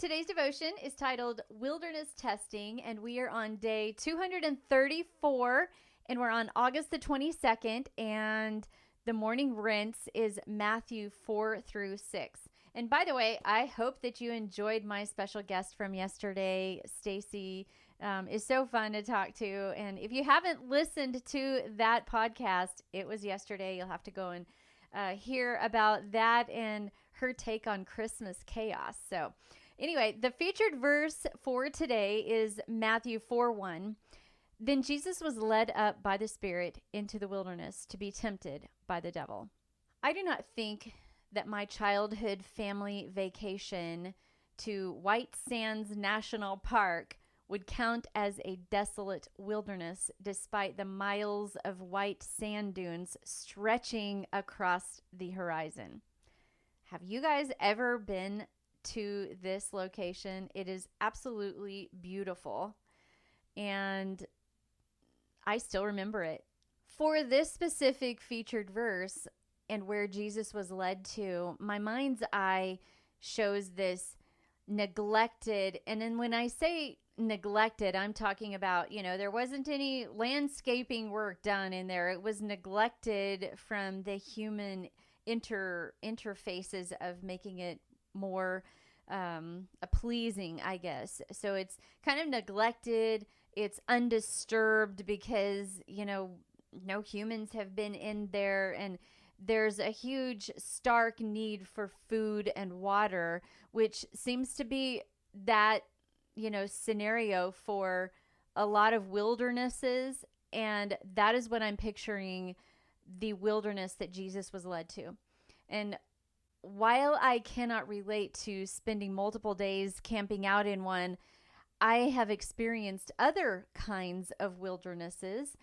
Today's devotion is titled Wilderness Testing, and we are on day 234, and we're on August the 22nd, and the morning rinse is Matthew 4 through 6. And by the way, I hope that you enjoyed my special guest from yesterday. Stacy is so fun to talk to, and if you haven't listened to that podcast, it was yesterday. You'll have to go and hear about that and her take on Christmas chaos. So anyway, the featured verse for today is Matthew 4:1. Then Jesus was led up by the Spirit into the wilderness to be tempted by the devil. I do not think that my childhood family vacation to White Sands National Park would count as a desolate wilderness despite the miles of white sand dunes stretching across the horizon. Have you guys ever been to this location? It is absolutely beautiful, and I still remember it. For this specific featured verse and where Jesus was led to, my mind's eye shows this neglected, and then when I say neglected, I'm talking about, there wasn't any landscaping work done in there. It was neglected from the human interfaces of making it more pleasing, I guess. So it's kind of neglected. It's undisturbed because, no humans have been in there, and there's a huge stark need for food and water, which seems to be that, scenario for a lot of wildernesses. And that is what I'm picturing the wilderness that Jesus was led to. And while I cannot relate to spending multiple days camping out in one, I have experienced other kinds of wildernesses.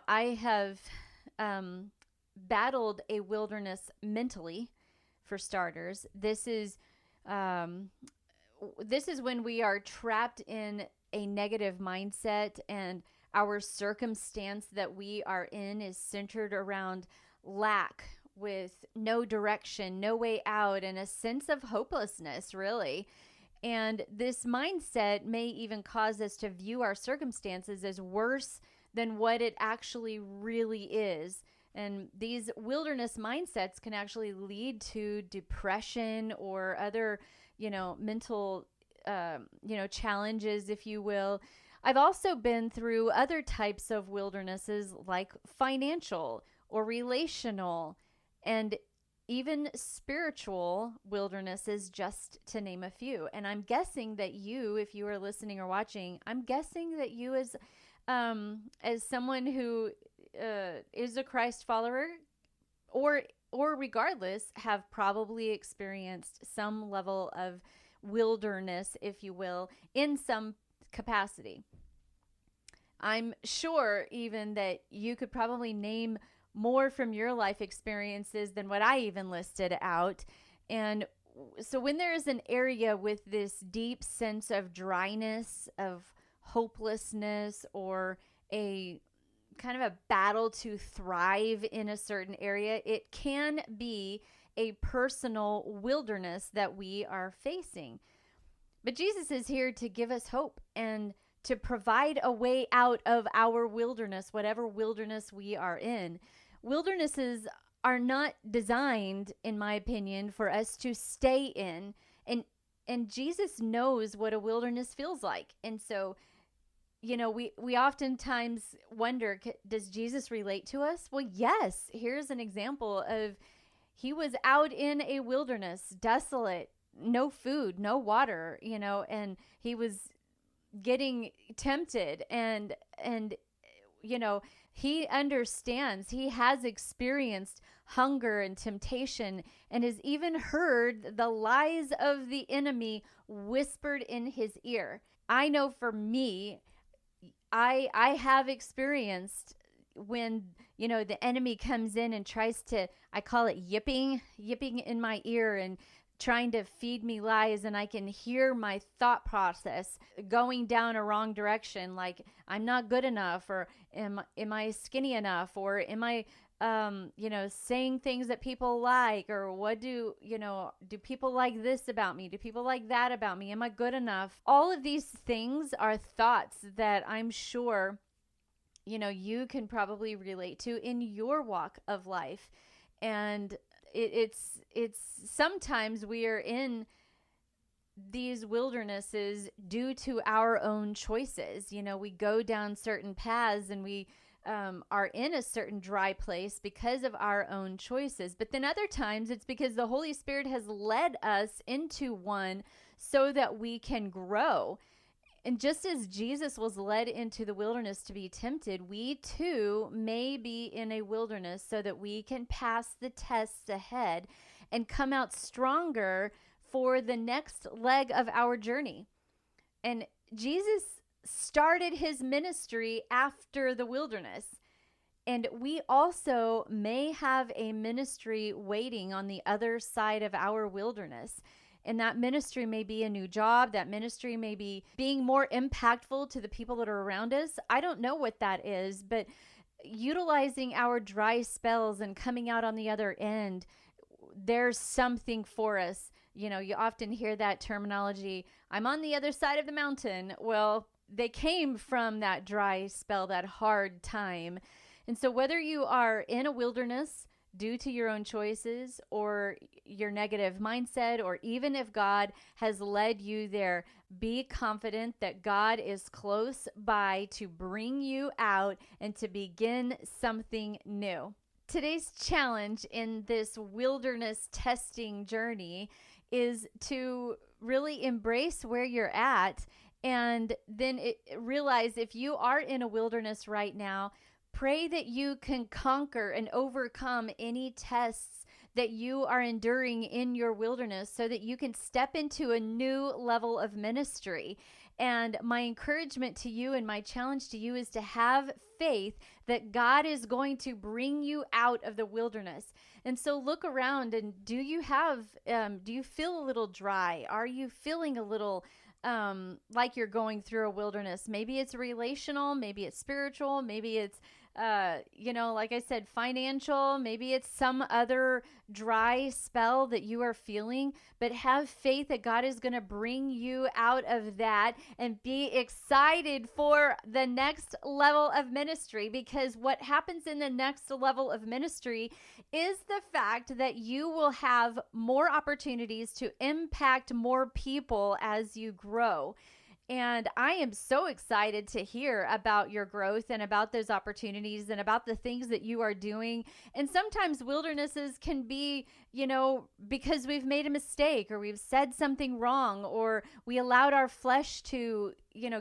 I have battled a wilderness mentally, for starters. This is when we are trapped in a negative mindset, and our circumstance that we are in is centered around lack, with no direction, no way out, and a sense of hopelessness, really. And this mindset may even cause us to view our circumstances as worse than what it actually really is. And these wilderness mindsets can actually lead to depression or other, mental, challenges, if you will. I've also been through other types of wildernesses like financial or relational and even spiritual wildernesses, just to name a few. And I'm guessing that you, if you are listening or watching, I'm guessing that you as someone who is a Christ follower or regardless, have probably experienced some level of wilderness, if you will, in some capacity. I'm sure even that you could probably name more from your life experiences than what I even listed out. And so when there is an area with this deep sense of dryness, of hopelessness, or a kind of a battle to thrive in a certain area, it can be a personal wilderness that we are facing. But Jesus is here to give us hope and to provide a way out of our wilderness, whatever wilderness we are in. Wildernesses are not designed, in my opinion, for us to stay in. And Jesus knows what a wilderness feels like. And so, we oftentimes wonder, does Jesus relate to us? Well, yes. Here's an example of, he was out in a wilderness, desolate, no food, no water, and he was getting tempted, and he understands, he has experienced hunger and temptation, and has even heard the lies of the enemy whispered in his ear. I know for me, I have experienced when, the enemy comes in and tries to, I call it yipping in my ear and trying to feed me lies, and I can hear my thought process going down a wrong direction, like I'm not good enough, or am I skinny enough, or am I saying things that people like, or what do people like this about me? Do people like that about me? Am I good enough? All of these things are thoughts that I'm sure, you can probably relate to in your walk of life. And it's sometimes we are in these wildernesses due to our own choices. We go down certain paths and we are in a certain dry place because of our own choices. But then other times it's because the Holy Spirit has led us into one so that we can grow. And just as Jesus was led into the wilderness to be tempted, we too may be in a wilderness so that we can pass the tests ahead and come out stronger for the next leg of our journey. And Jesus started his ministry after the wilderness. And we also may have a ministry waiting on the other side of our wilderness. And that ministry may be a new job. That ministry may be being more impactful to the people that are around us. I don't know what that is, but utilizing our dry spells and coming out on the other end, there's something for us. You often hear that terminology, I'm on the other side of the mountain. Well, they came from that dry spell, that hard time. And so whether you are in a wilderness due to your own choices or your negative mindset, or even if God has led you there, be confident that God is close by to bring you out and to begin something new. Today's challenge in this wilderness testing journey is to really embrace where you're at, and then realize if you are in a wilderness right now, pray that you can conquer and overcome any tests that you are enduring in your wilderness so that you can step into a new level of ministry. And my encouragement to you and my challenge to you is to have faith that God is going to bring you out of the wilderness. And so look around, and do you feel a little dry? Are you feeling a little like you're going through a wilderness? Maybe it's relational, maybe it's spiritual, maybe it's like I said, financial, maybe it's some other dry spell that you are feeling, but have faith that God is going to bring you out of that, and be excited for the next level of ministry, because what happens in the next level of ministry is the fact that you will have more opportunities to impact more people as you grow. And I am so excited to hear about your growth and about those opportunities and about the things that you are doing. And sometimes wildernesses can be, because we've made a mistake, or we've said something wrong, or we allowed our flesh to,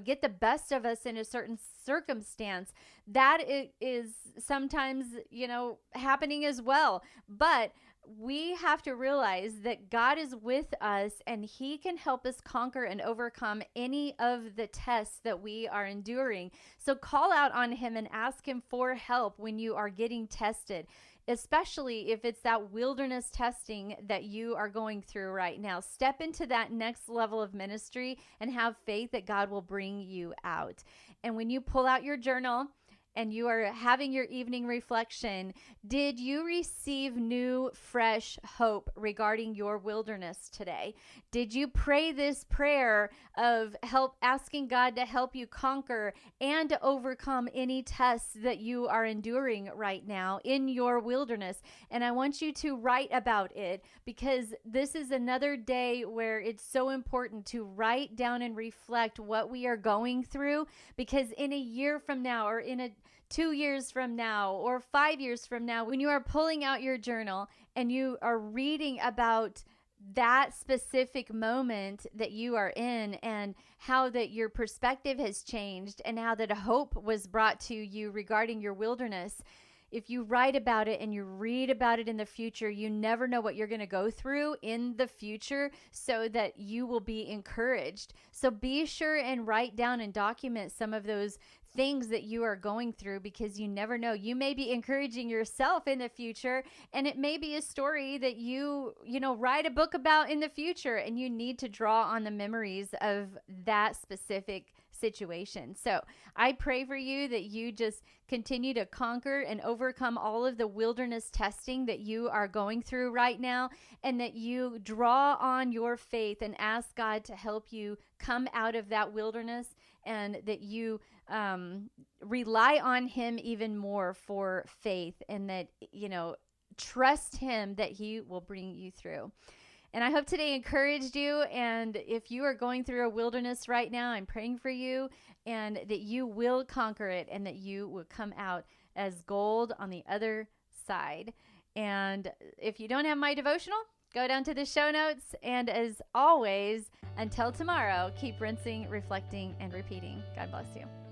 get the best of us in a certain circumstance. That is sometimes, happening as well. But we have to realize that God is with us, and he can help us conquer and overcome any of the tests that we are enduring. So call out on him and ask him for help when you are getting tested, especially if it's that wilderness testing that you are going through right now. Step into that next level of ministry and have faith that God will bring you out. And when you pull out your journal and you are having your evening reflection, did you receive new, fresh hope regarding your wilderness today? Did you pray this prayer of help, asking God to help you conquer and to overcome any tests that you are enduring right now in your wilderness? And I want you to write about it, because this is another day where it's so important to write down and reflect what we are going through, because in a year from now, or in 2 years from now, or 5 years from now, when you are pulling out your journal and you are reading about that specific moment that you are in, and how that your perspective has changed, and how that hope was brought to you regarding your wilderness, if you write about it and you read about it in the future, you never know what you're going to go through in the future, so that you will be encouraged. So be sure and write down and document some of those things that you are going through, because you never know. You may be encouraging yourself in the future, and it may be a story that you write a book about in the future, and you need to draw on the memories of that specific situation. So I pray for you that you just continue to conquer and overcome all of the wilderness testing that you are going through right now, and that you draw on your faith and ask God to help you come out of that wilderness, and that you rely on him even more for faith, and that, trust him that he will bring you through. And I hope today encouraged you. And if you are going through a wilderness right now, I'm praying for you, and that you will conquer it, and that you will come out as gold on the other side. And if you don't have my devotional, go down to the show notes. And as always, until tomorrow, keep rinsing, reflecting, and repeating. God bless you.